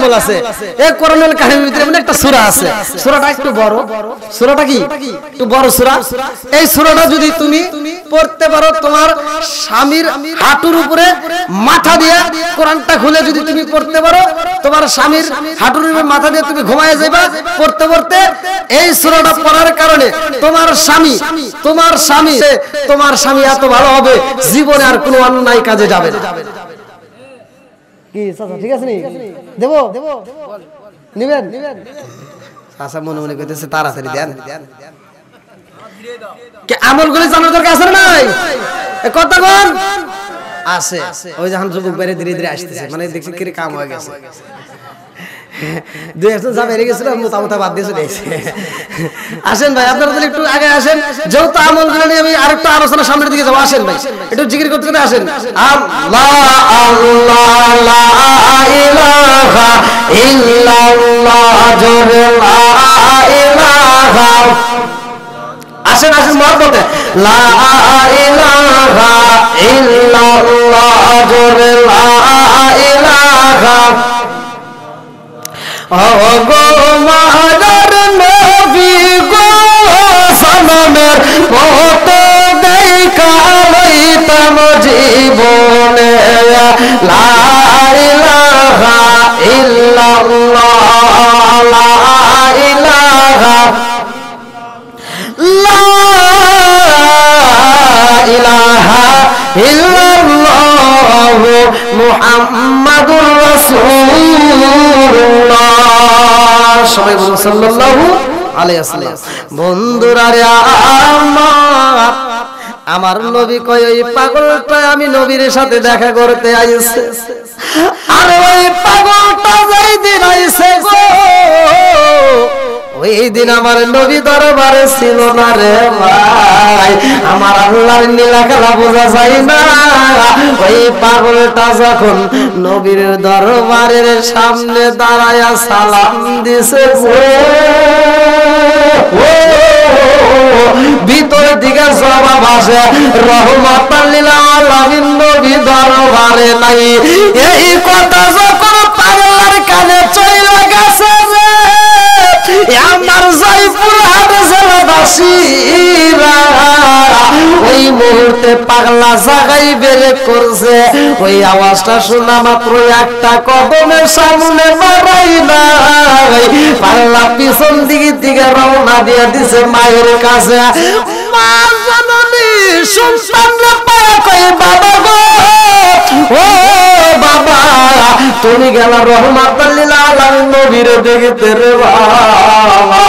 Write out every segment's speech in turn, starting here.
আমল আছে। এই কোরআনুল কারীমের ভিতরে এমন একটা সূরা আছে, সূরাটা একটু বড়। সূরাটা কি একটু বড় সূরা। এই সূরাটা যদি তুমি পড়তে পারো, তোমার স্বামীর হাঁটুর উপরে মাথা দিয়ে কোরআনটা খুলে যদি তুমি পড়তে পারো, তোমার স্বামীর হাঁটুর উপরে মাথা দিয়ে তুমি ঘুমায় যাবে পড়তে পড়তে। এই সূরাটা পড়ার কারণে তোমার স্বামী এত ভালো হবে, জীবনে আর কোনো অন্যায় কাজে যাবে না। কি চাচা ঠিক আছে নি? দেবো নিবেন? চাচা মনে মনে কইতেছে তাড়াতাড়ি দেন। কি আমলগুলো জানার দরকার আছে না নাই? কথা কোন আছে? ওই যখন যুবক বাইরে ধীরে ধীরে আসতেছে, মানে দেখছি কি কাম হয়ে গেছে। দুই একজন যা বেরিয়ে গেছিল, মোটামুটি বাদ দিয়ে চলে এসেছে। আসেন ভাই, আপনারা তাহলে একটু আগে আসেন, যেহেতু আমলগুলো নিয়ে আমি আরেকটু আলোচনা সামনের দিকে যাবো। আসেন ভাই, একটু জিকির করতে করতে আসেন। আল্লাহ আল্লাহ লা ইলাহা ইল্লাল্লাহ জোরে লা ইলাহা। আসেন মহব্বতে লা ইলাহা ইল্লাল্লাহ জোরে লা ইলাহা। ও গো মাদার নবী গো সালামের পথ দেখা লইতাম জীবনে, লা ইলাহা ইল্লাল্লাহ লা ইলাহা লা ইলাহা ইল্লাল্লাহ মুহাম্মাদুর রাসূলুল্লাহ। সবাই বলুন সাল্লাল্লাহু আলাইহি ওয়াসাল্লাম। বন্ধুরা রে আমার নবী কয়, ওই পাগলটা আমি নবীর সাথে দেখা করতে আইছে। আর ওই পাগলটা যেই দিন আইছে গো, ওই দিন আমার নবী দরবারে ছিল না রে ভাই। আমার আল্লাহর নীলা খেলা বোঝা যায় না। ওই পাগলটা যখন নবীর দরবারের সামনে দাঁড়ায়া সালাম দিছে, ভিতর দিকে জবাব আসে রহমাতাল লিল আলামিন নবী দরবারে নাই। এই কথা যখন পাগলার কানে চলে গেছে রে, আমার জয়পুর হাটে জেলাবাসীরা ওই মুহূর্তে পাগলা জাগাই বেরে করছে। ওই আওয়াজটা শোনা মাত্র একটা কদমের সামনে মারাই নাই, পাগলা পিছন দিকে রওনা দিয়ে দিছে মায়ের কাছে। মা জননী সন্তানরা পায়া কই, বাবা গো ও বাবা, তুমি গেলা রহমাতাল লিল আলামিন নবীর দেখতে রে বাবা,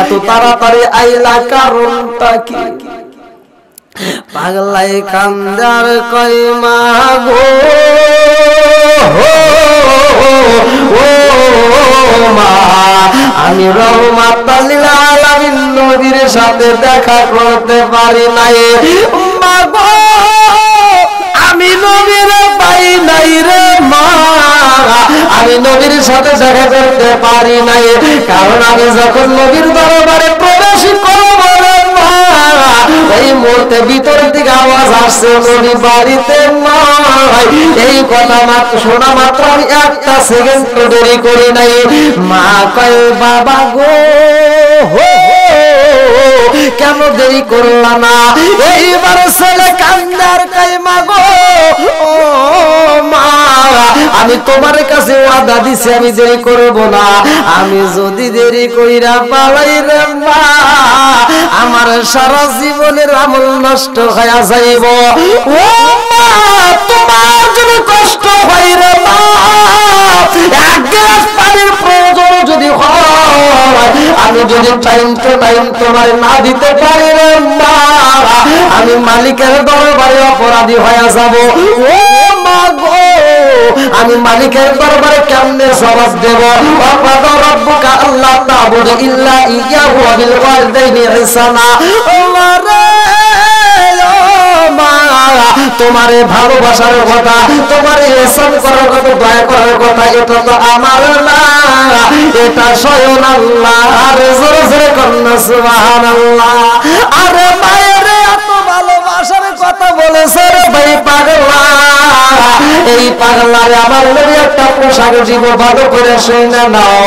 এত তাড়াতাড়ি আইলা কারণটা কি? পাগলাই কান্দার কই, মা গো ও মা, আমি রহমাতাল লিল আলামিন নবীর সাথে দেখা করতে পারি নাই। মা গো আমি নবীর পাই নাই রে মা, আমি নবীর সাথে দেখা করতে পারি নাই, কারণ আমি যখন নবীর দরবারে প্রবেশ করব রে মা, এই মুহূর্তে ভিতর থেকে আওয়াজ আসছে নবী বাড়িতে নাই। এই কথা মাত্র শোনা মাত্র আমি একটা সেকেন্ড দেরি করি নাই। মা কয়, বাবা গো কেন দেরি করলা না? এইবার ছেলে কান্দার কয়, মা গো ও মা, আমি তোমার কাছে ওয়াদা দিছি আমি দেরি করব না। আমি যদি দেরি কইরা পালাই রে মা, আমার সারা জীবনের আমল নষ্ট হয়ে যাইব। ও মা, তোমার জন্য কষ্ট হয় রে মা, এক গ্লাস পানির প্রয়োজন যদি হয়, আমি যদি টাইম টু টাইম তোমার না দিতে পারি রে মা, আমি মালিকের দরবারে অপরাধী হয়ে যাব। ও মা গো, আমি মালিকের দরবারে কেমনে জবাব দেব? ওয়াকাদা রাব্বুকা আল্লা তা'বুদু ইল্লা ইয়্যাহু ওয়া বিল ওয়ালিদাইনি ইহসানা। আল্লাহ রে মা, তোমারে ভালোবাসার কথা, তোমারে ইহসান করার কথা, দয়া করার কথা, এটা তো আমার না, এটা স্বয়ং আল্লাহ। আর জোরে জোরে কন্যা সুবহানাল্লাহ। আরে মায়ের এত ভালোবাসার কথা বলেছে রে ভাই পাগলা, এই পাগলারে আমার নবী একটা পোশাক দিব, ভালো করে শুনে নাও।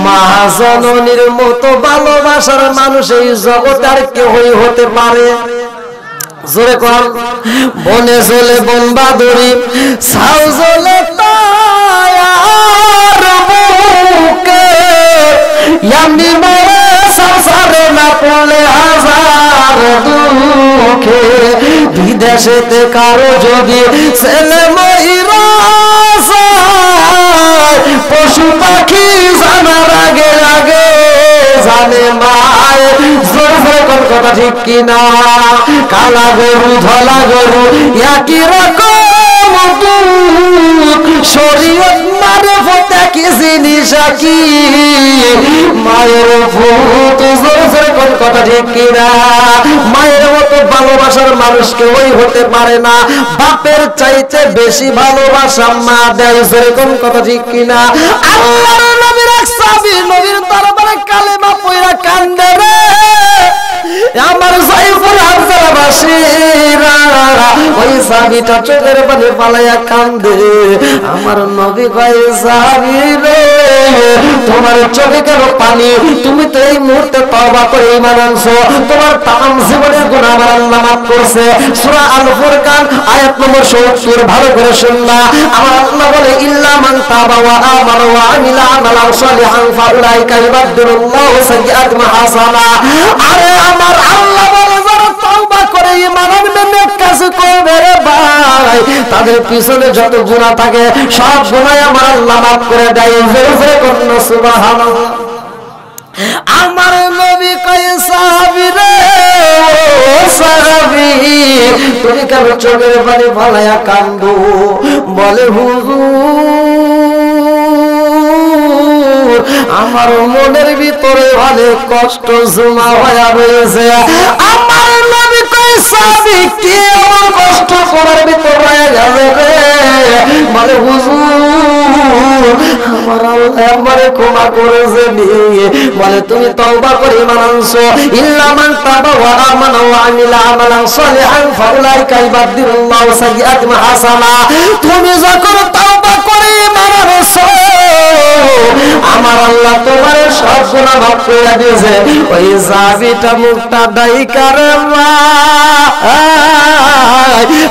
মা জননীর মতো ভালোবাসার মানুষ এই জগতে আর কেউই হতে পারে? জোরে কর। বনে জলে বন বাদুরি, ছাউ জলে তায়ার বুকে, এমনি মারে সংসারে না পড়লে হাজার দুঃখে। বিদেশেতে কারো যদি ছেলে ময়রা যায়, পশু পাখি জানার আগে আগে জানে মায়। জোরে কোন কথা ঠিক কিনা? কালা গরু ধলা গরু একই রকম দুধ, শরীয়ত মারফত কি জিনিস কি মায়ের ভূত। জোরে কোন কথা ঠিক কিনা? মায়ের মতো ভালোবাসার মানুষ কেউই হতে পারে না। বাপের চাইতে বেশি ভালোবাসা মা দেয়। জোরে কোন কথা ঠিক কিনা? আল্লাহর নবীর এক সাহাবী নবীর দরবারে কালেমা পড়া কান্দে রে। আমার জয়পুর হাজারবাসীরা ওই সাহাবীটা চোখের পানি পালাইয়া কান্দে। আমার নবী কয়, সাহাবী রে তোমার চোখে কেন পানি? তুমি তো এই মুহূর্তে তওবা করে ঈমান আনছো, তোমার তামাম জীবনের গুনাহ আমার আল্লাহ মাফ করছে। সূরা আল ফুরকান আয়াত নম্বর 70 ভালো করে শুনবা। আমার আল্লাহ বলে, ইল্লা মান তাবা ওয়া আমানা ওয়া আমিলা আমালান সালিহান ফাউলাইকা ইউবাদদিলুল্লাহু সাইয়্যাতিহিম হাসানা। আরে আমার আল্লাহ বলে, যারা তওবা করে ঈমান আনবে, নেক কাজ করবে রে ভাই, তাদের পিছনে যত গুনাহ থাকে সব গুনাহ আমার আল্লাহ মাফ করে দেয়। জোরে করুন সুবহানাল্লাহ। আমার নবী কয়, সাহাবী রে ও সাহাবী তুমি কেন চোখের পানি ফালাইয়া কান্দো? বলে, হুজুর আমার মনের ভিতরে অনেক কষ্ট জমা হয়ে রয়েছে। আমার নবী কয়, সাহাবী কি এমন কষ্ট তোমার ভিতরে হয়ে গেছে রে? বলে, হুজুর আমার আল্লাহ আমারে ক্ষমা করেছে। বলে, তুমি তওবা করে ঈমান আনছো, ইল্লা মান তাবা ওয়া আমানা ওয়া আমিলা আমালান সালিহান ফাউলাইকা ইউবাদদিলুল্লাহু সাইয়্যাতিহিম হাসানা। তুমি যখন তওবা করে ঈমান আনছো, আমার আল্লাহ তোমার সব গুনাহ মাফ করে দিয়েছে। ওই সাহাবীটা মুখটা ডাইকা রে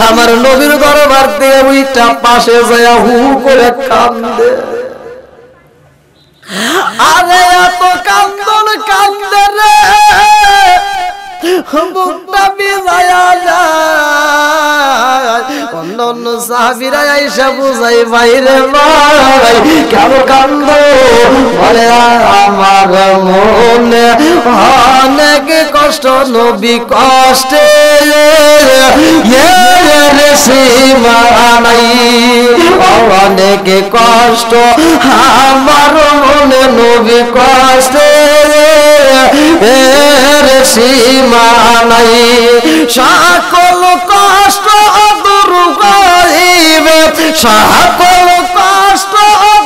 আমার নবীর দরবার দিয়ে ওইটা পাশে যায় হু করে কান্দে। আরে এত কান্দন কান্দে রে, বুকটা ভিজায়া যায়। অন্য অন্য সাহাবীরা আইসা বুঝাই, বাইরে ভাই কেন কান্দ? বলে, আমার মনে অনেক কষ্ট, নবী কষ্টে সীমা নাই। অনেক কষ্ট আমার মনে, নবী কষ্টে সীমা নাই। সকল কষ্ট দূর করিবে, সকল কষ্ট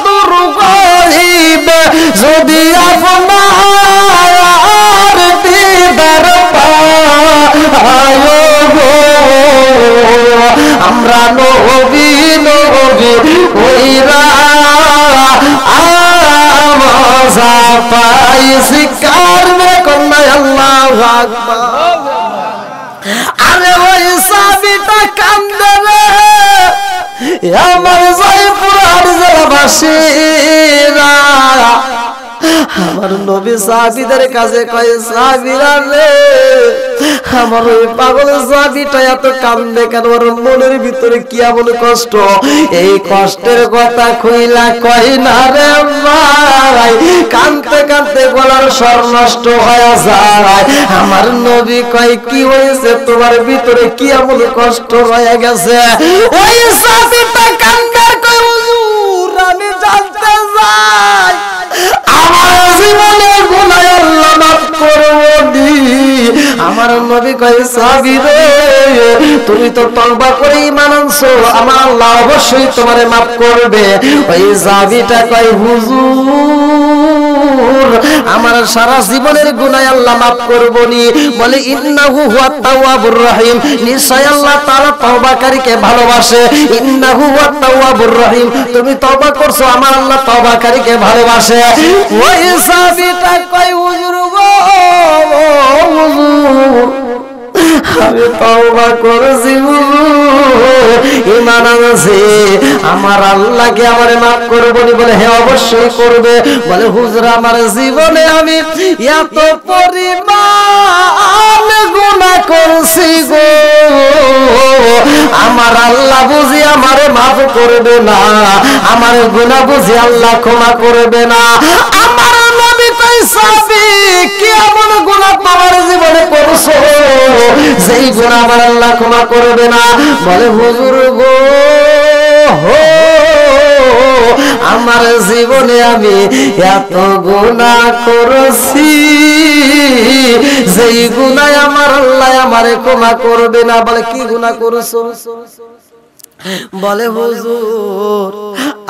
দূর করিবে যদি আপনার দিদার পায় গো। আমরা নবী নবী কইরা মজা পাইছি কারণে কন্যায় আল্লাহু আকবার। আরে ওই সাহাবীটা কান্দে রে, আমার জয়পুর হাজারবাসীরা। আমার নবী সাহাবীদের কাছে কয়, সাহাবীরা রে আমার ওই পাগল সাহাবীটা এত কান্দে কেন? ওর মনের ভিতরে কি এমন কষ্ট? এই কষ্টের কথা কইলা কই না রে ভাই, কাঁদতে কাঁদতে গলার স্বর নষ্ট হয়ে যায়। আমার নবী কয়, কি হয়েছে তোমার ভিতরে, কি এমন কষ্ট হয়ে গেছে? ওই সাহাবীটা কান্দার কয়, হুজুর আমি জানতে চাই আমার জীবনের গুনাহ আল্লাহ মাফ করবে। আমার নবী কয়, সাহাবী রে তুমি তো তওবা করে ঈমান আনছো, আমার আল্লাহ অবশ্যই তোমারে মাফ করবে। ওই সাহাবীটা কয়, হুজুর আমার সারা জীবনের গুনাহ আল্লাহ মাফ করবনি। বলে ইন্নাহু হুয়াত তাওয়াবুর রহিম, নিশ্চয় আল্লাহ তাআলা তওবাকারীকে ভালোবাসে। ইন্নাহু হুয়াত তাওয়াবুর রহিম, তুমি তওবা করছো, আমার আল্লাহ তওবাকারীকে ভালোবাসে। ওই সাহাবীটা কই হুজুর গো, হুজুর আমি তওবা করেছি, ঈমান আনছি, আমার আল্লাহকে আমারে maaf করবনি? বলে হ্যাঁ অবশ্যই করবে। বলে হুজুর আমার জীবনে আমি এত পরিমাণ গুনাহ করছি গো, আমার আল্লাহ বুঝি আমারে maaf করবে না, আমার গুনাহ বুঝি আল্লাহ ক্ষমা করবে না। আমার নবী কই সাহাবী কি এমন গুনাহ তোমার জীবনে করছো যেই গুনাহ আমার আল্লাহ ক্ষমা করবে না? বলে হুজুর গো, আমার জীবনে আমি এত গুনাহ করেছি যেই গুনাহ আমার আল্লাহ আমারে ক্ষমা করবে না। বলে কি গুনাহ করেছো? বলে হুজুর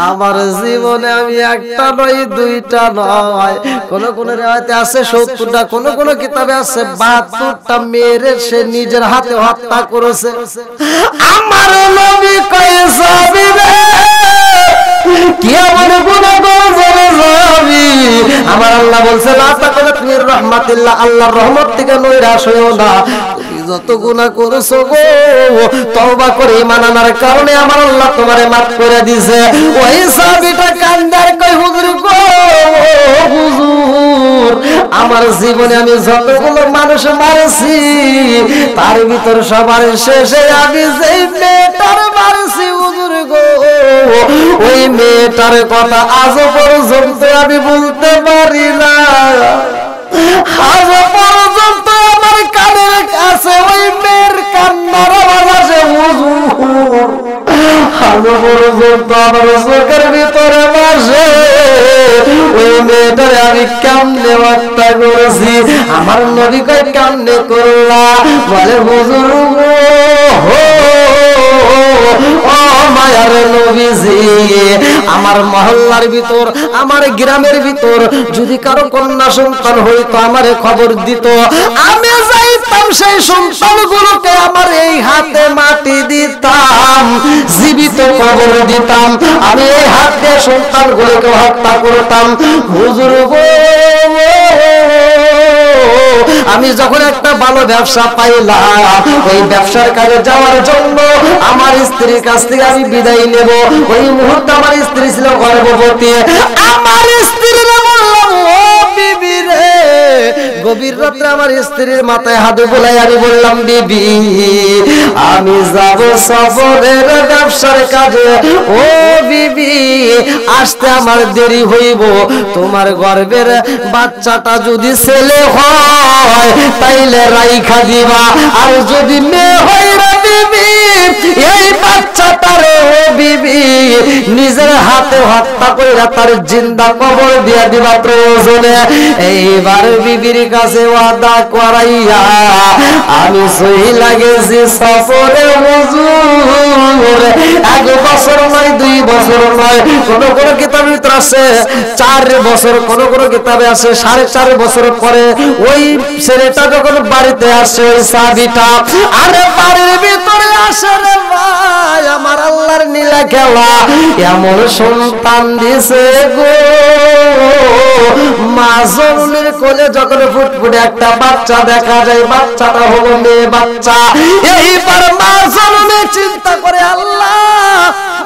আমার জীবনে আমি একটা নয় দুইটা নয়, কোন কোন রিওয়ায়াতে আছে 70টা, কোন কোন কিতাবে আছে 72টা মেয়েরে সে নিজের হাতে হত্যা করেছে। আমার নবী কয় সাহাবী রে কি এমন গুনাহ করেছে রে সাহাবী? আমার আল্লাহ বলছে লা তাকুনাত মির রাহমাতিল্লাহ, আল্লাহর রহমত থেকে নৈরাশ হইও না। যত গুনাহ করেছো গো তওবা করে ঈমান আনার কারণে আমার আল্লাহ তোমারে maaf করে দিয়েছে। ওই সাহাবীটা কান্দার কই হুজুর গো, হুজুর আমার জীবনে আমি যতগুলো মানুষ মারছি তার ভিতর সবার শেষে আমি যেই মেয়েটার মারছি হুজুর গো, ওই মেয়েটার কথা আজ পর্যন্ত আমি বলতে পারি না। আজ পর্যন্ত আমার কানের কাছে ওই মেয়ের কান্নার আওয়াজ আসে হুজুর, আজ পর্যন্ত আমার চোখের ভিতরে ভাসে ওই মেয়েটারে আমি কেমনে হত্যা করেছি। আমার নবী কয় কেমনে করলা? বলে হুজুর ও মায়ার নবীজি, আমার মহল্লার ভিতর আমার গ্রামের ভিতর যদি কারো কন্যা সন্তান হইতো আমারে খবর দিত, আমি যাইতাম সেই সন্তানগুলোকে আমার এই হাতে মাটি দিতাম, জীবিত কবর দিতাম, আমি এই হাতে সন্তানগুলোকে হত্যা করতাম। হুজুর গো আমি যখন একটা ভালো ব্যবসা পাইলাম, ওই ব্যবসার কাজে যাওয়ার জন্য আমার স্ত্রীর কাছ থেকে আমি বিদায় নেব, ওই মুহূর্তে আমার স্ত্রী ছিল গর্ভবতী। আমার স্ত্রীর বললাম ও বিবি রে, গভীর রাতে আমার স্ত্রীর মাথায় হাত বুলাই আমি বললাম বিবি আমি যাব সফরের ব্যবসার কাজে, ও বিবি আসতে আমার দেরি হইব, তোমার গর্ভের বাচ্চাটা যদি ছেলে হয় তাইলে রাইখা দিবা, আর যদি মেয়ে হয় রে বিবি এই বাচ্চাটারে ও বিবি নিজের হাতে হত্যা কইরা তার জিন্দা কবর দিয়া দিবা প্রয়োজনে। এইবার বিবির কাছে ওয়াদা করাইয়া আমি সহি লাগেছি সফরে হুজুর। 1 বছর নয় 2 বছর নয়, কোন কোন কিতাবে আছে 4 বছর, কোন কোন কিতাবে আছে 4.5 বছর পরে ওই ছেলেটা যখন বাড়িতে আসে ওই সাহাবীটা, আরে বাড়ির ভিতরে আসে রে ভাই, আমার আল্লাহর নীলা খেলা এমন সন্তান দিছে গো, মা জননীর কোলে যখন ফুটফুটে একটা বাচ্চা দেখা যায়, বাচ্চাটা হলো মেয়ে বাচ্চা। এইবার মা জননী চিন্তা করে আল্লাহ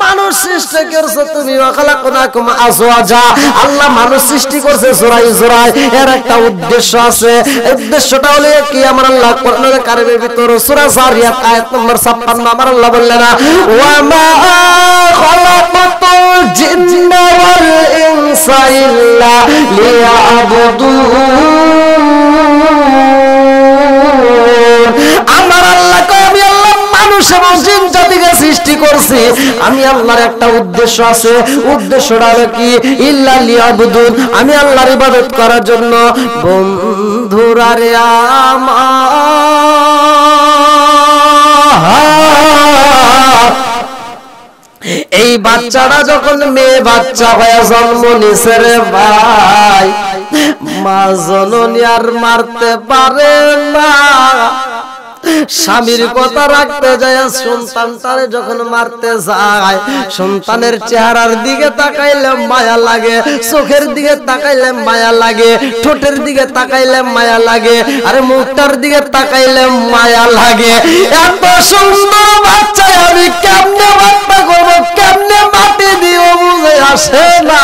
মানুষ সৃষ্টি করছে তুমি, ওয়াখালাকনাকুম আজওয়াজা, আল্লাহ মানুষ সৃষ্টি করছে জোড়াই জোড়াই, এর একটা উদ্দেশ্য আছে। উদ্দেশ্যটা হলো কি? আমার আল্লাহ কোরআনের কারিমের ভিতর সূরা জারিয়াত আয়াত নম্বর 56 আমার আল্লাহ বললেন ওয়া মা খালাকাতুল জিন্না ওয়াল ইনসা ইল্লা লিয়াবুদুন। আমার আল্লাহ কয় আমি আল্লাহ মানুষ এবং জিন জাতিকে সৃষ্টি করছি, আমি আল্লাহর একটা উদ্দেশ্য আছে, উদ্দেশ্যটা হলো কি? ইল্লা লিয়াবুদুন, আমি আল্লাহর ইবাদত করার জন্য। বন্ধুরা রে আমার এই বাচ্চাটা যখন মেয়ে বাচ্চা হয়ে জন্ম নিছে রে ভাই, মা জননী আর মারতে পারে না। স্বামীর কথা রাখতে যায় সন্তানটারে যখন মারতে যায়, সন্তানের চেহারার দিকে তাকাইলে মায়া লাগে, চোখের দিকে তাকাইলে মায়া লাগে, ঠোঁটের দিকে তাকাইলে মায়া লাগে, আরে মুখটার দিকে তাকাইলে মায়া লাগে। এত সুন্দর বাচ্চা আমি কেমনে বাচ্চা করবো, কেমনে মাটি দিব বুঝে আসে না।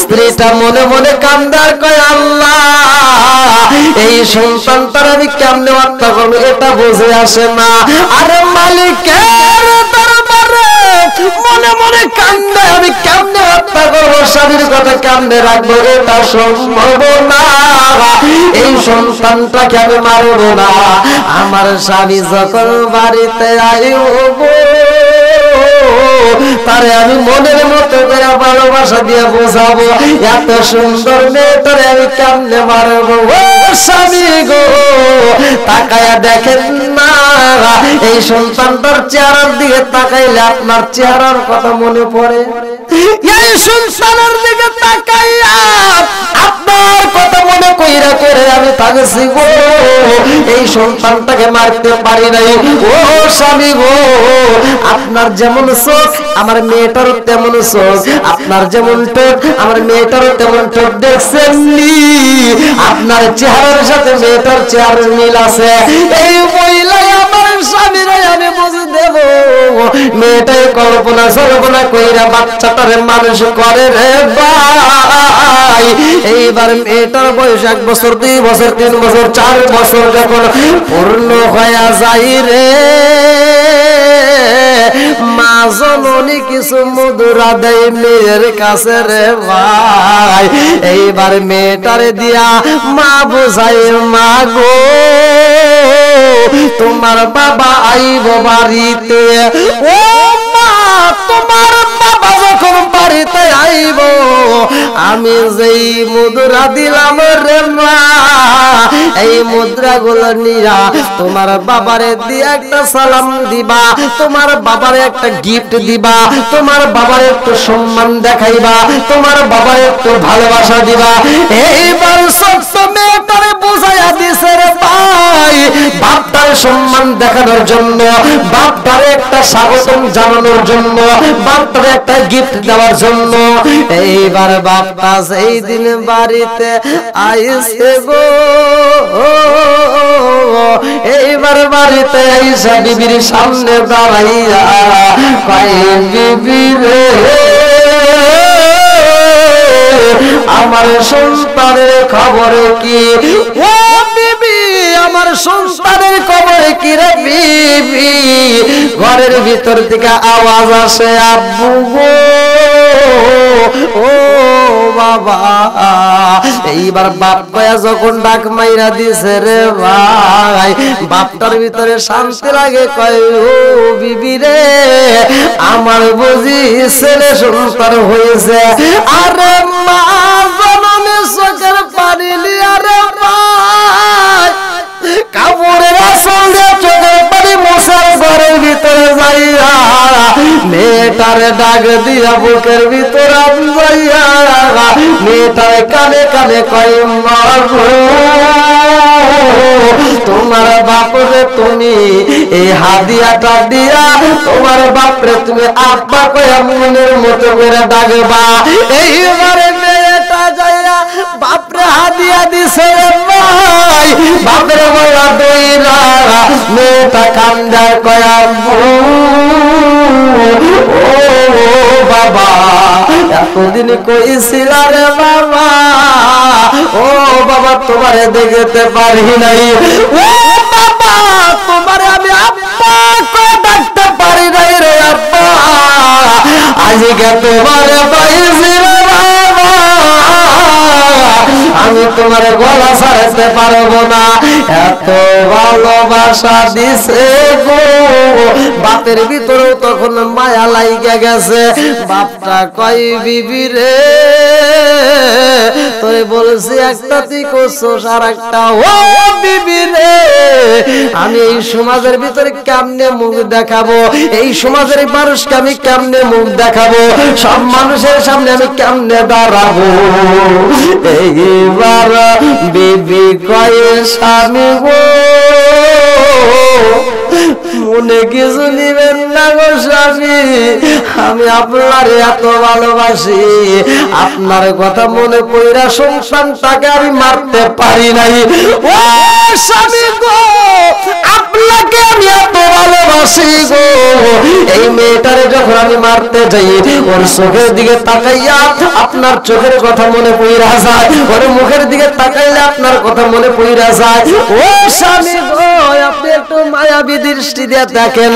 স্ত্রীটা মনে মনে কান্দার কয় আল্লাহ এই সন্তানটার আমি কেমনে বাচ্চা করবো এটা বুঝে আসে না। আরে মালিকের দরবারে মনে মনে কান্দে আমি কেমনে হত্যা করবো, স্বামীর কথা কেমনে রাখবো এটা সম্ভব না। এই সন্তানটাকে আমি মারবো না। আমার স্বামী যখন বাড়িতে আইব তারে আমি মনের মতো করে ভালোবাসা দিয়ে বোঝাবো, এত সুন্দর মেয়েটারে আমি কেমনে মারবো। ও স্বামী গো তাকায়া দেখেন না, এই সন্তানটার চেহারার দিকে তাকাইলে আপনার চেহারার কথা মনে পড়ে। এই সন্তানের দিকে তাকাইয়া আপনার কথা মনে কইরা করে আমি তাকেছি গো, এই সন্তানটাকে মারতে পারি নাই। ও স্বামী গো আপনার যেমন চোখ আমার মেয়েটারও তেমন চোখ, আপনার যেমন ঠোঁট আমার মেয়েটারও তেমন ঠোঁট, দেখছেন আপনার চেহারার সাথে মেয়েটার চেহারার মিল আছে। এই মহিলাই আমার স্বামীর আমি বুঝে দেব, মেয়েটাই কল্পনা সল্পনা কইরা বাচ্চাটারে মানুষ করে রে ভাই। এইবার মেয়েটার বয়স 1 বছর 2 বছর 3 বছর 4 বছর যখন পূর্ণ হয়ে যায় রে, মা জননী কিছু মুদ্রা দেয় মেয়ের কাছে রে ভাই। এইবার মেয়েটারে দিয়া মা বুঝাই, মা গো তোমার বাবা আইব বাড়িতে। ও মা তোমার বাবা যখন বাড়িতে আইব আমি যেই মুদ্রা দিলাম রে মা, এই মুদ্রা গুলো নিয়া তোমার বাবারে দিয়ে একটা সালাম দিবা, তোমার বাবারে একটা গিফট দিবা, তোমার বাবার একটু সম্মান দেখাইবা, তোমার বাবার একটু ভালোবাসা দিবা। এইবার ছোট্ট মেয়েটারে বুঝাইয়া দিছে রে ভাই, বাপটার সম্মান দেখানোর জন্য, বাপটারে একটা স্বাগতম জানানোর জন্য, বাপটারে একটা গিফট দেওয়ার জন্য। এইবার বাপটা সেই দিন বাড়িতে আইছে গো, এইবার বাড়িতে আইসা বিবির সামনে দাঁড়াইয়া কয় বিবি রে আমার সন্তানের খবরে কি? ও বিবি আমার সন্তানের খবরে কি রে বিবি? ঘরের ভিতর থেকে আওয়াজ আসে আব্বু গো, ও বাবা। এইবার বাপ কয়া যখন ডাক মাইরা দিছে রে ভাই, বাপটার ভিতরে শান্তি লাগে, কয় ও বিবি রে আমার বুঝি ছেলে সন্তান হয়েছে। আরে মা জননী চোখের পানি লিয়া রে ভাই, কাপড়ের আসল দিয়ে চোখের পানি মশার ঘরের ভিতরে যাইয়া মেয়েটারে ডাক দিয়া বুকের ভিতরে যাইয়া মেয়েটারে কানে কানে কয় মা গো তোমার বাপরে তুমি এই হাদিয়াটা দিয়া তোমার বাপরে তুমি আব্বা কয়া মনের মতো করে ডাকবা। এইবারে মেয়েটা যাইয়া বাপরে হাদিয়া দিছে ভাই, বাপরে বলা দইরা মেয়েটা কান্দার কয়া ও বাবা এতদিন কইছিল রে বাবা, ও বাবা তোমারে দেখতে পারি নাই, ও বাবা তোমারে আমি আব্বা কয়ে ডাকতে পারি নাই রে আব্বা, আজকে তোমারে পাইছি রে বাবা, আমি তোমার গলা ছাড়তে পারবো না। এত ভালোবাসা দিছে গো, বাপের ভিতরেও তখন মায়া লাইগা গেছে। বাপটা কয় বিবি রে তোরে বলছি একটা তুই করছস আর একটা। ও বিবি রে, আমি এই সমাজের ভিতরে কেমনে মুখ দেখাবো, এই সমাজের মানুষকে আমি কেমনে মুখ দেখাবো, সব মানুষের সামনে আমি কেমনে দাঁড়াবো। এইবার বিবি কয় স্বামী গো মনে কিছু নিবেন না গো স্বামী, আমি আপনার এত ভালোবাসি, আপনার কথা মনে পড়া সংসারটাকে আমি মারতে পারি নাই। ও স্বামী গো, আপনাকে আমি এত ভালোবাসি গো, এই মেয়েটারে যখন আমি মারতে যাই ওর চোখের দিকে তাকাইয়া আপনার চোখের কথা মনে পড়া যায়, ওর মুখের দিকে তাকাইলে আপনার কথা মনে পড়া যায়। ও স্বামী গো, আপনি একটু মায়াবী দৃষ্টি দিয়ে দেখেন,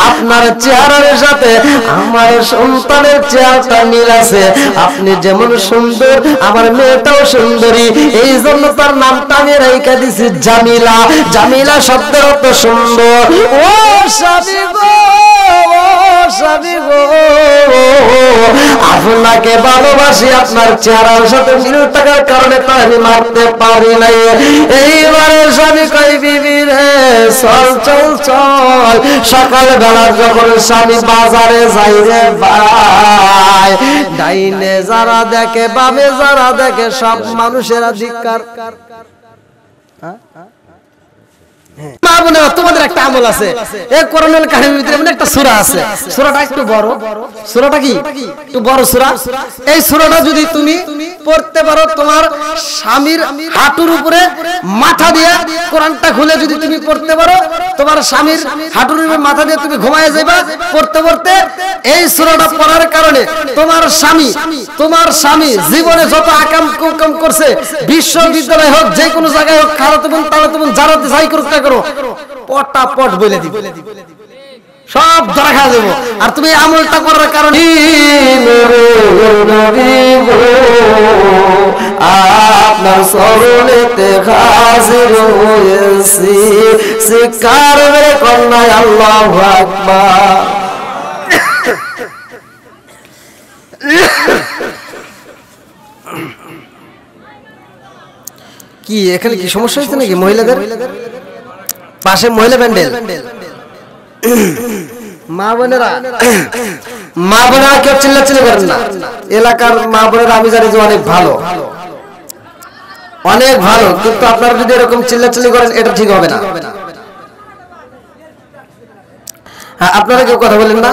আপনার চেহারার সাথে আমার সন্তানের চেহারাটা মিল আছে। আপনি যেমন সুন্দর আমার মেয়েটাও সুন্দরী, এই জন্য তার নামটা আমি রেখে দিছি জামিলা। জামিলা শব্দের অর্থ সুন্দর। ও স্বামী গো, স্বামী গো, আপনাকে ভালোবাসি, আপনার চেহারার সাথে মিল থাকার কারণে তো আমি মারতে পারি নাই। এইবারে স্বামী কই বিবি রে চল চল চল, সকাল বেলা যখন স্বামী বাজারে যাই রে ভাই, ডাইনে যারা দেখে বামে যারা দেখে সব মানুষেরা ধিক্কার। মা বোনেরা, তোমাদের একটা আমল আছে, এই কোরআনুল কারীমের ভিতরে এমন একটা সূরা আছে, সূরাটা একটু বড়। সূরাটা কি একটু বড় সূরা। এই সূরাটা যদি তুমি পড়তে পারো, তোমার স্বামীর হাঁটুর উপরে মাথা দিয়ে কোরআনটা খুলে যদি তুমি পড়তে পারো, তোমার স্বামীর হাঁটুর উপরে মাথা দিয়ে তুমি ঘুমায় যাবে পড়তে পড়তে। এই সূরাটা পড়ার কারণে তোমার স্বামী জীবনে যত আকাম কুকাম করছে, বিশ্ববিদ্যালয় হোক, যে কোনো জায়গায় হোক, খালাতো বোন তালাতো বোন যারা যাই করুক না করো, পটা পট বলে দিবে, সব ধরা খা দেবো। আর তুমি আমলটা করার কারণে আপনার চরণেতে হাজির হয়েছি, স্বীকার কন্যায় আল্লাহু আকবার। কি এখানে কি সমস্যা হচ্ছে নাকি? মহিলাদের পাশে মহিলা প্যান্ডেল। মা বোনেরা কেউ চিল্লাচিল্লি করেন না। এলাকার মা বোনেরা আমি জানি যে অনেক ভালো, অনেক ভালো, কিন্তু আপনারা যদি এরকম চিল্লাচিল্লি করেন এটা ঠিক হবে না। আপনারা কেউ কথা বলেন না,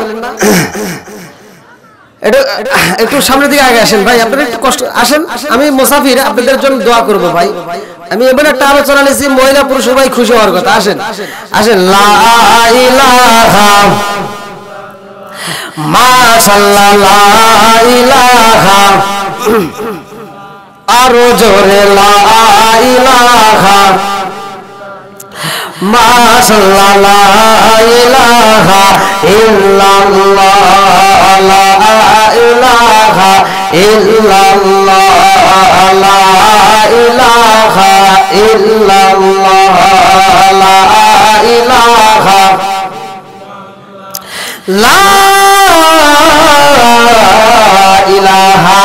একটু সামনের দিকে আগে আসেন ভাই, আপনারা একটু কষ্ট আসেন। আমি মুসাফির, আপনাদের জন্য দোয়া করব ভাই। আমি এবার একটা আলোচনা নিয়েছি মহিলা পুরুষ সবাই খুশি হওয়ার কথা। আসেন আসেন। লা ইলাহা মাশাআল্লাহ, লা ইলাহা, আরো জোরে লা ইলাহা মাশাআল্লাহ, লা ইলাহা ইল্লাল্লাহ, লা ইলাহা ইল্লাল্লাহ, লা ইলাহা ইল্লাল্লাহ, লা ইলাহা, লা ইলাহা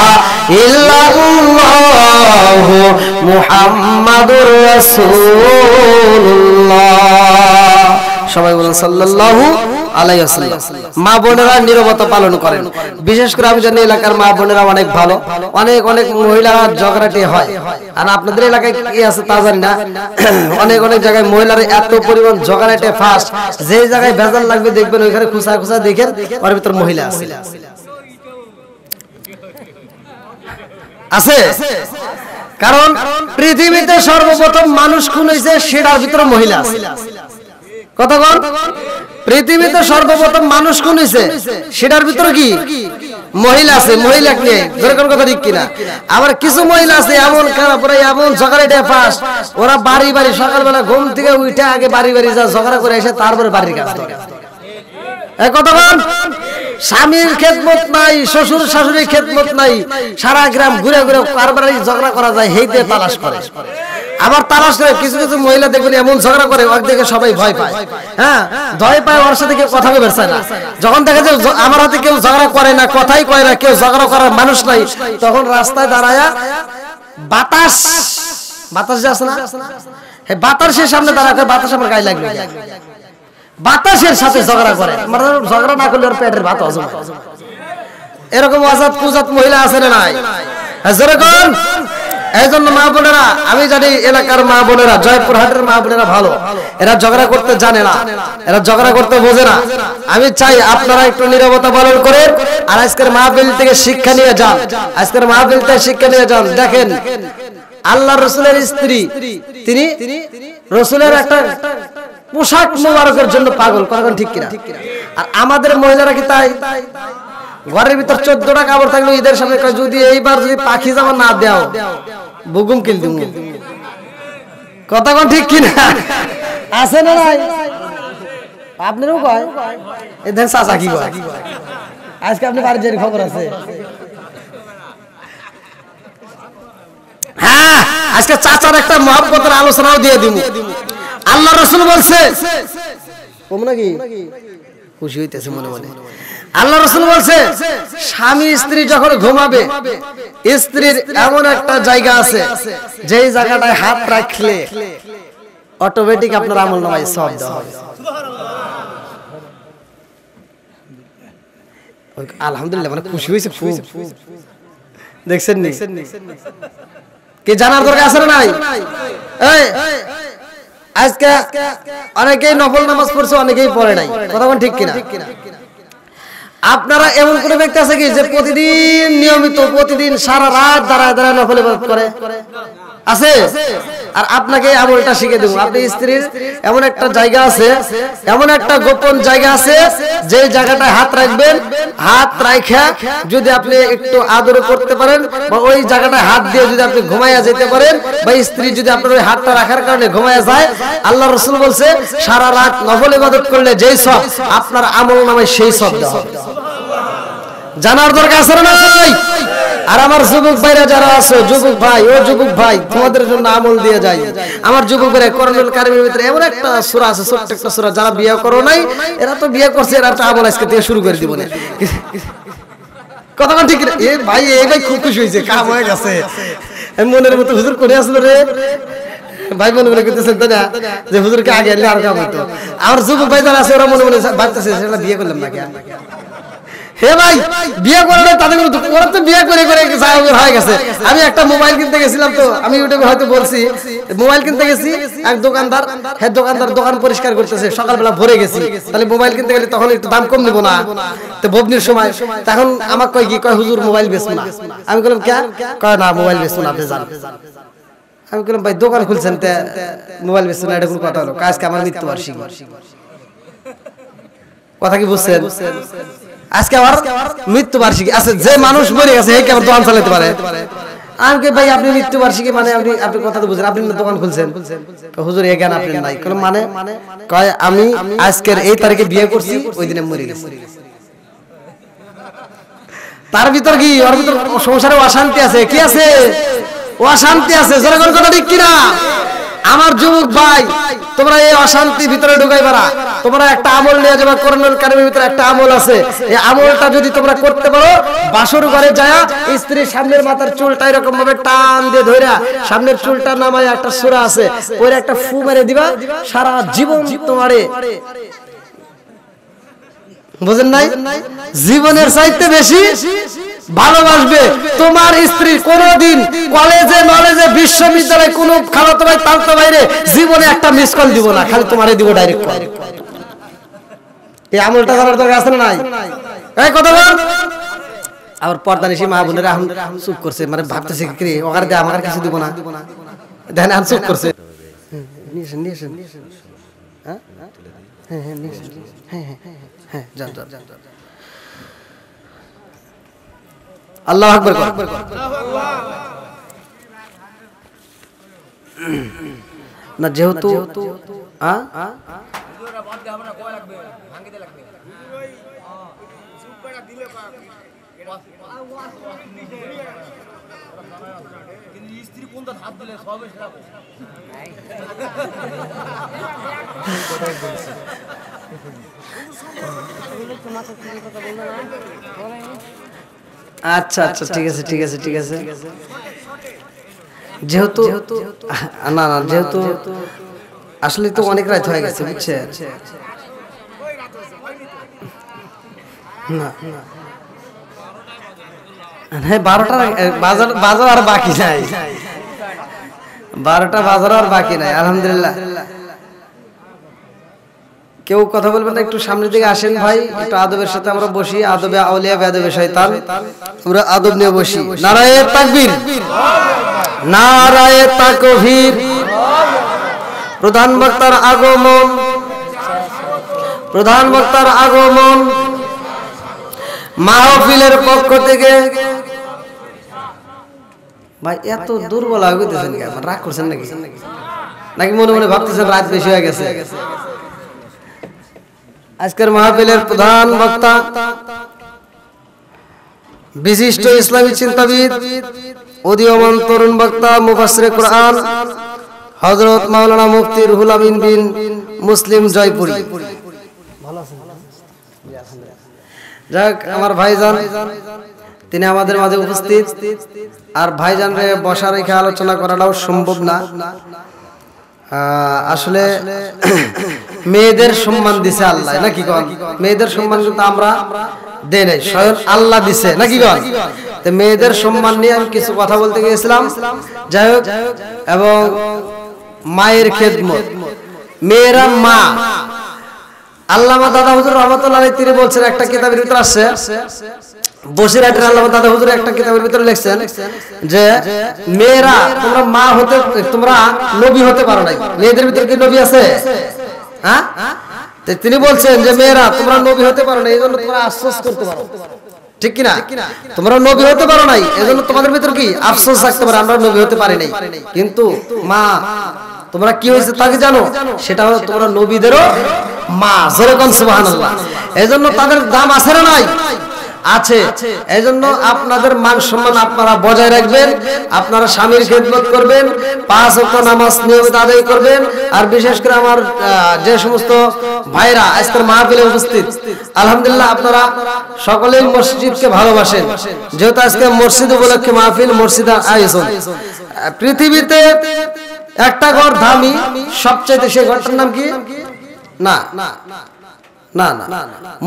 ইল্লাল্লাহ মুহাম্মাদুর রাসূলুল্লাহ। সবাই বলেন সাল্লাল্লাহু আলাইহি ওয়াসাল্লাম। মা বোনেরা নীরবতা পালন করেন, বিশেষ করে আমি জানি এলাকার মা বোনেরা অনেক ভালো, অনেক মহিলারা ঝগড়াটে হয়। আর আপনাদের এলাকায় কি আছে তা জানি না, অনেক জায়গায় মহিলারা এত পরিমাণ ঝগড়াটে ফাস্ট, যে জায়গায় ভেজাল লাগবে দেখবেন ওইখানে খুঁচা খুঁচা দেখেন ওর ভিতর মহিলা আছে। আছে কারণ পৃথিবীতে সর্বপ্রথম মানুষ খুন হয়েছে, সেটার ভিতরে মহিলা আছে। কতক্ষণ পৃথিবীতে সর্বপ্রথম মানুষ খুন হয়েছে, সেটার ভিতরে কি মহিলা আছে। মহিলা নিয়ে যেরকম কথা ঠিক কিনা? আবার কিছু মহিলা আছে এমন খারাপ, ওরা এমন ঝগড়াটা ফাস্ট, ওরা বাড়ি বাড়ি সকালবেলা ঘুম থেকে উঠে আগে বাড়ি বাড়ি যা ঝগড়া করে এসে তারপরে বাড়ির কাজ করে। কতক্ষণ স্বামীর খেদমত নাই, শ্বশুর শাশুড়ির খেদমত নাই, সারা গ্রাম ঘুরে ঘুরে কারবারে ঝগড়া করা যায়, হেইতে তালাশ করে। আবার তালাশ করে কিছু কিছু মহিলা দেখবেন এমন ঝগড়া করে ওর দেখে সবাই ভয় পায়। হ্যাঁ, ভয় পায়, ওর সাথে কেউ কথা বলতে চায় না। যখন দেখা যায় আমার হাতে কেউ ঝগড়া করে না, কথাই কয় না, কেউ ঝগড়া করার মানুষ নাই, তখন রাস্তায় দাঁড়ায়া বাতাস বাতাস যে আছে না, এই বাতাসের সামনে দাঁড়াতে বাতাস আমার গায়ে লাগবে, বাতাসের সাথে ঝগড়া করে, মানে ঝগড়া না করলে ওর পেটের ভাত হজম হয়। এরকম আজাদ কুজাত মহিলা আছে না নাই? যেরকম এই জন্য মা বোনেরা, আমি জানি এলাকার মা বোনেরা, জয়পুরহাটের মা বোনেরা ভালো, এরা ঝগড়া করতে জানে না, এরা ঝগড়া করতে বোঝে না। আমি চাই আপনারা একটু নীরবতা পালন করেন, আর আজকের মাহফিল থেকে শিক্ষা নিয়ে যান, আজকের মাহফিল থেকে শিক্ষা নিয়ে যান। দেখেন আল্লাহ রসুলের স্ত্রী, তিনি রসুলের একটা পোশাক মোবারকের জন্য পাগল, কখন ঠিক কিনা? আর আমাদের মহিলারা কি তাই? ঘরের ভিতর 14টা কাপড় থাকলো, ঈদের সামনে যদি এইবার যদি পাখি জামা না দেও বুগুম কিল দিমু, কথা কোন ঠিক কিনা? আছে না নাই? আপনারও কয় এই দেন চাচা কি কয়, আজকে আপনি বাড়ির যে খবর আছে। হ্যাঁ, আজকে চাচার একটা মহব্বতের আলোচনাও দিয়ে দিব। আল্লাহ রাসূল বলছে, কম নাকি খুশি হইতেছে মনে মনে। আল্লাহ রাসূল বলছে, স্বামী স্ত্রী যখন ঘুমাবে, স্ত্রীর এমন একটা জায়গা আছে যেই জায়গাটায় হাত রাখলে অটোমেটিক আপনার আমলনামায় সওয়াব দেওয়া হবে। আলহামদুলিল্লাহ, মানে খুশি হইছে খুব। দেখছেন নি কি জানার দরকার আছে না নাই? এই আজকে অনেকেই নফল নামাজ পড়ছে, অনেকেই পড়ে নাই, কথা কোন ঠিক কিনা? আপনারা এমন কোন ব্যক্তি আছে কি যে প্রতিদিন নিয়মিত প্রতিদিন সারা রাত দাঁড়ায় দাঁড়ায় নফল ইবাদত করে? আছে? আর আপনাকে আমলটা শিখে দেব। আপনি স্ত্রীর এমন একটা জায়গা আছে, এমন একটা গোপন জায়গা আছে যে জায়গাটায় হাত রাখবেন, হাত রাখা যদি আপনি একটু আদর করতে পারেন, বা ওই জায়গাটায় হাত দিয়ে যদি আপনি ঘুমাইয়া যেতে পারেন, বা স্ত্রী যদি আপনার ওই হাতটা রাখার কারণে ঘুমাইয়া যায়, আল্লাহ রাসূল বলছে সারা রাত নফল ইবাদত করলে যেই সওয়াব, আপনার আমলনামায় সেই সওয়াব দেওয়া হবে। জানার দরকার আছে না নাই? আর আমার যুবক ভাইরা যারা আছে, যুবক ভাই ও যুবক ভাই, তোমাদের জন্য আমল দিয়ে যাই। আমার যুবক ভাইরা কোরআনুল কারীমের ভিতরে এমন একটা সূরা আছে, ছোট্ট একটা সূরা, যারা বিয়ে করো নাই এরা তো বিয়ে করছে, এরা একটা আমল আজকে থেকে শুরু করে দিব না, কথা ঠিক না? এ ভাই, এই ভাই খুব খুশি হয়েছে, কাম হয়ে গেছে, মনের মতো হুজুর করে আসলো রে ভাই, মনে মনে করতেছেন তাই না যে হুজুরকে আগে আনলে আর কাম হতো। আমার যুবক ভাই যারা আছে ওরা মনে মনে ভাবতেছে সেটা বিয়ে করলাম না কেন? হে ভাই, বিয়ে করলে তাদের ওরা তো বিয়ে করে করে হয়ে গেছে। আমি একটা মোবাইল কিনতে গেছিলাম, তো আমি ইউটিউবে হয়তো বলছি, মোবাইল কিনতে গেছি, এক দোকানদার, হ্যাঁ দোকানদার দোকান পরিষ্কার করতেছে, সকালবেলা ভরে গেছি, তাহলে মোবাইল কিনতে গেলে তখন একটু দাম কম নিব না? তো ববনির সময় তখন আমাকে কয় কি, কয় হুজুর মোবাইল বেচবো না। আমি বললাম কে? কয় না মোবাইল বেচবো না, আপনি জান। আমি বললাম ভাই দোকান খুলছেন তে মোবাইল বেচবো না, এটা কোন কথা হলো? আজকে আমার মৃত্যুবার্ষিকী, কথা কি বুঝছেন? আজকে আমার মৃত্যুবার্ষিকী আছে, যে মানুষ মরে গেছে এই কেমন দোকান চালাতে পারে? আমি কে ভাই, আপনি মৃত্যুবার্ষিকী মানে আপনি কথা তো বুঝেন, আপনি দোকান খুলছেন? হুজুর এই জ্ঞান আপনি নাই। মানে কয় আমি আজকের এই তারিখে বিয়ে করছি, ওই দিনে মরে গেছি। তার ভিতর কি, ওর ভিতর সংসারে অশান্তি আছে, কি আছে? অশান্তি আছে, জনগণ কথা ঠিক কিনা? আমার যুবক ভাই, তোমরা এই অশান্তি ভিতরে ঢুকাইবা না, তোমরা একটা আমল নিয়ে যাবে। কোরআনুল কারীমের ভিতরে একটা আমল আছে, এই আমলটা যদি তোমরা করতে পারো, বাসর ঘরে যায় স্ত্রীর সামনের মাথার চুলটা এরকম ভাবে টান দিয়ে ধইরা, সামনের চুলটা নামায় একটা সূরা আছে, ওই একটা ফু মেরে দিবা, সারা জীবন তোমারে, বুঝেন নাই, জীবনের চাইতে বেশি ভালোবাসবে তোমার স্ত্রী। কোনদিন কলেজে নলেজে বিশ্ববিদ্যালয়ে কোন খালাতো ভাই তালতো ভাইরে জীবনে একটা মিস কল দিব না, খালি তোমারে দিব ডাইরেক্ট কল। এই আমলটা করার দরকার আছে না নাই? এই কথা বল। আর পর্দানিশী মা বোনেরা এখন চুপ করছে, মানে ভাবতেছে কি ওখানে দে, আমার কিছু দিব না, দেখেন এখন চুপ করছে। নিয়েছেন নিয়েছেন, হ্যাঁ হ্যাঁ হ্যাঁ নিয়েছেন, হ্যাঁ হ্যাঁ হ্যাঁ যান যান যান। আল্লাহু আকবার কর। না যেহেতু আচ্ছা আচ্ছা ঠিক আছে ঠিক আছে ঠিক আছে। যেহেতু না না যেহেতু আসলে তো অনেক রাত হয়ে গেছে বুঝছে না হ্যাঁ 12টা বাজার আর বাকি নাই 12টা বাজার আর বাকি নাই আলহামদুলিল্লাহ কেউ কথা বলবেন না একটু সামনের দিকে আসেন ভাই একটু আদবের সাথে আমরা বসি আদবে আউলিয়া বেয়াদবে শয়তান আমরা আদব নিয়ে বসি নারায়ে তাকবীর নারায়ে তাকবীর প্রধান বক্তার আগমন মাহফিলের পক্ষ থেকে ভাই এত দুর্বল হয়ে গেছেন কেন রাগ করছেন নাকি মনে মনে ভাবতেছেন রাত বেশি হয়ে গেছে আজকের মাহফিলের প্রধান বক্তা বিশিষ্ট ইসলামী চিন্তাবিদ উদীয়মান তরুণ বক্তা মুফাসসিরে কোরআন হযরত মাওলানা মুফতি রুহুল আমিন বিন মুসলিম জয়পুরি ভালো আছেন যাক আমার ভাইজান তিনি আমাদের মাঝে উপস্থিত আর ভাইজানরে বসা রেখে আলোচনা করাটাও সম্ভব না আসলে মেয়েদের সম্মান দিছে আল্লাহ নাকি কোন মেয়েদের সম্মান কিন্তু আমরা দেই নাই স্বয়ং আল্লাহ দিছে নাকি কোন তো মেয়েদের সম্মান নিয়ে আমি কিছু কথা বলতে গিয়েছিলাম যাই হোক এবং মায়ের খেদমত মেয়েরা মা আল্লামা দাদা হুজুর রাহমাতুল্লাহ আলাইহি তিনি বলছেন একটা কিতাবের ভিতর আছে বসিরহাটের আল্লামা দাদা হুজুর একটা কিতাবের ভিতরে লিখছেন যে মেয়েরা তোমরা নবী হতে পারো নাই মেয়েদের ভিতরে কি নবী আছে হ্যাঁ তিনি বলছেন যে মেয়েরা তোমরা নবী হতে পারো না এইজন্য তোমরা আফসোস করতে পারো ঠিক কি না তোমরা নবী হতে পারো নাই এজন্য তোমাদের ভিতর কি আফসোস থাকতে পারে আমরা নবী হতে পারি নাই কিন্তু মা তোমরা কি হয়েছে তা কি জানো সেটা হলো তোমরা নবীদেরও মা জোরে কোন সুবহানাল্লাহ এজন্য তাদের দাম আছে না নাই আছে এজন্য আপনাদের মান সম্মান আপনারা বজায় রাখবেন আপনারা স্বামীর খেদমত করবেন 5 ওয়াক্ত নামাজ নিয়মিত আদায় করবেন আর বিশেষ করে আমার যে সমস্ত ভাইরা আজকের মাহফিলে উপস্থিত আলহামদুলিল্লাহ আপনারা সকলেই মসজিদকে ভালোবাসেন যেহেতু আজকে মসজিদ উপলক্ষে মাহফিল মসজিদের আয়োজন পৃথিবীতে একটা ঘর দামি সবচেয়ে সেই ঘরটার নাম কি না না না না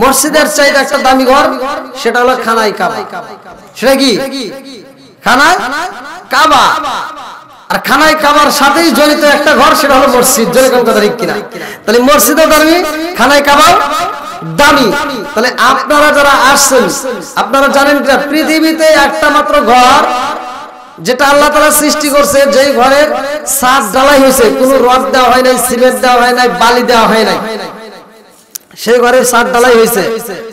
মসজিদের চাইতে একটা দামি ঘর সেটা হলো খানায় কাবা সেটা কি খানায় কাবা আর খানায় কাবার সাথেই জড়িত একটা ঘর সেটা হলো মসজিদ যেরকম কথা ঠিক কিনা তাহলে মসজিদও দামি খানায় কাবাও দামি তাহলে আপনারা যারা আসছেন আপনারা জানেন যে পৃথিবীতে একটা মাত্র ঘর যেটা আল্লাহ তাআলা সৃষ্টি করছে যেই ঘরের ছাদ ঢালাই হয়েছে কোনো রড দেওয়া হয় নাই সিমেন্ট দেওয়া হয় নাই বালি দেওয়া হয় নাই সেই ঘরের ছাদ ঢালাই হয়েছে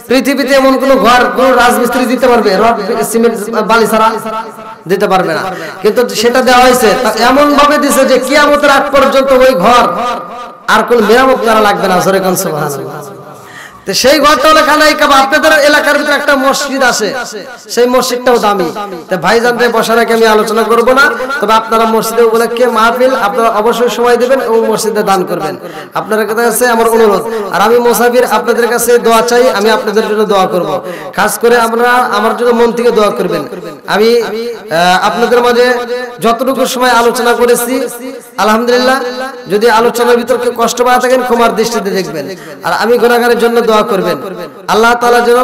পৃথিবীতে এমন কোন ঘর কোন রাজমিস্ত্রি দিতে পারবে রড সিমেন্ট বালি ছাড়া দিতে পারবে না কিন্তু সেটা দেওয়া হয়েছে এমন ভাবে দিয়েছে যে কিয়ামতের আগ পর্যন্ত ওই ঘর আর কোন মেরামত করা লাগবে না জোরে কোন সুবহানাল্লাহ তো সেই ঘরটা হলো খানায় কাবা আপনাদের এলাকার ভিতরে একটা মসজিদ আছে সেই মসজিদটাও দামি তো ভাইজানদের বসার আগে আমি আলোচনা করব না তবে আপনারা মসজিদে উপলক্ষে মাহফিল আপনারা অবশ্যই সময় দিবেন এবং মসজিদে দান করবেন আপনাদের কাছে আমার অনুরোধ আর আমি মুসাফির আপনাদের কাছে দোয়া চাই আমি আপনাদের জন্য দোয়া করব খাস করে আপনারা আমার জন্য মন থেকে দোয়া করবেন আমি আপনাদের মাঝে যতটুকু সময় আলোচনা করেছি আলহামদুলিল্লাহ যদি আলোচনার ভিতর কেউ কষ্ট পাওয়া থাকেন ক্ষমার দৃষ্টিতে দেখবেন আর আমি গুনাহগারের জন্য দোয়া করবেন আল্লাহ তাআলা যেন